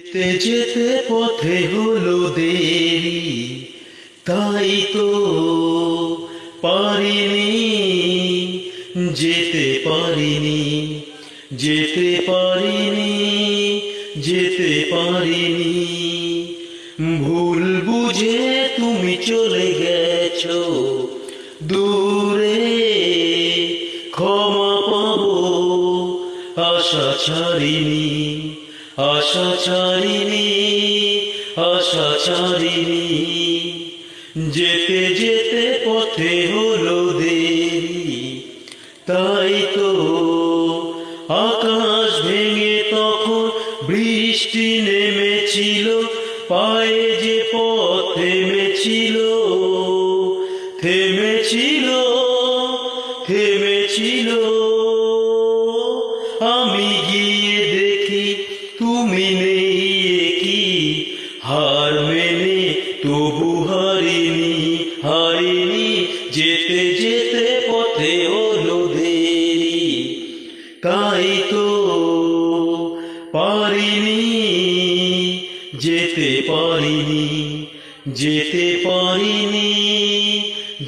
যেতে যেতে পথে হলো দেরি, তাই তো পারিনি, যেতে পারিনি, যেতে পারিনি, যেতে পারিনি। ভুল বুঝে তুমি চলে গেছো দূরে, ক্ষমা পাবো আশা ছাড়িনি, আশা ছাড়িনি, আশা ছাড়িনি। যেতে যেতে পথে হলো দেরি, তাই তো আকাশ ভেঙে তখন বৃষ্টি নেমেছিল, পায়ে যে পথ থেমেছিল, থেমেছিল, থেমেছিল। আমি গিয়ে দেখি তুমি নেই, কি হার মেনে তবু হারিনি, হারিনি। যেতে যেতে পথে হলো দেরি, তাই তো পারিনি, যেতে পারিনি, যেতে পারিনি,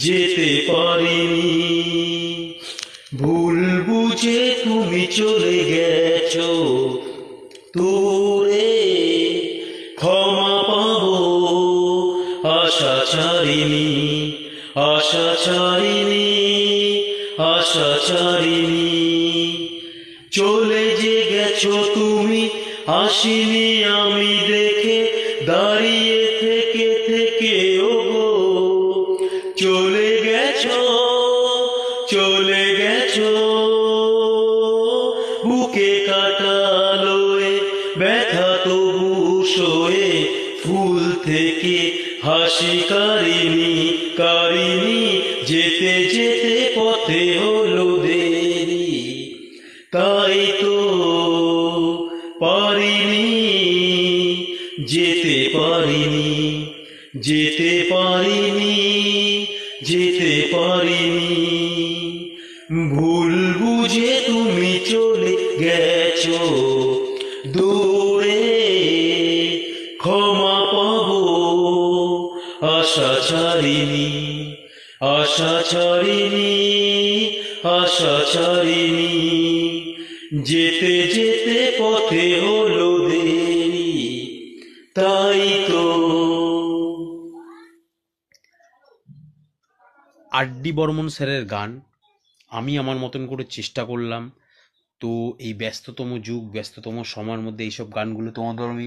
যেতে পারিনি। ভুল বুঝে তুমি চলে গেছো দূরে, ক্ষমা পাবো আশা ছাড়িনি, আশা ছাড়িনি, আশা ছাড়িনি। চলে যে গেছো তুমি, আসিনি আমি দেখে, দাঁড়িয়ে থেকে থেকে ওগো। চলে গেছো, চলে গেছো, বুকে কাটা লয়ে ব্যথা তবু সয়ে, ফুল থেকে হাসি কারিনি, কারিনি। যেতে যেতে পথে হলো দেরি, তাই তো পারিনি, যেতে পারিনি, যেতে পারিনি, যেতে পারিনি। ভুল বুঝে তুমি চলে গেছো দূরে, ক্ষমা পাবো আশা ছাড়িনি, আশা ছাড়িনি, আশা ছাড়িনি। যেতে যেতে পথে হলো দেরি, তাই তো। আর.ডি. বর্মন স্যারের গান আমি আমার মতন করে চেষ্টা করলাম। তো এই ব্যস্ততম যুগ, ব্যস্ততম সময়ের মধ্যে এইসব গানগুলো তোমাদের আমি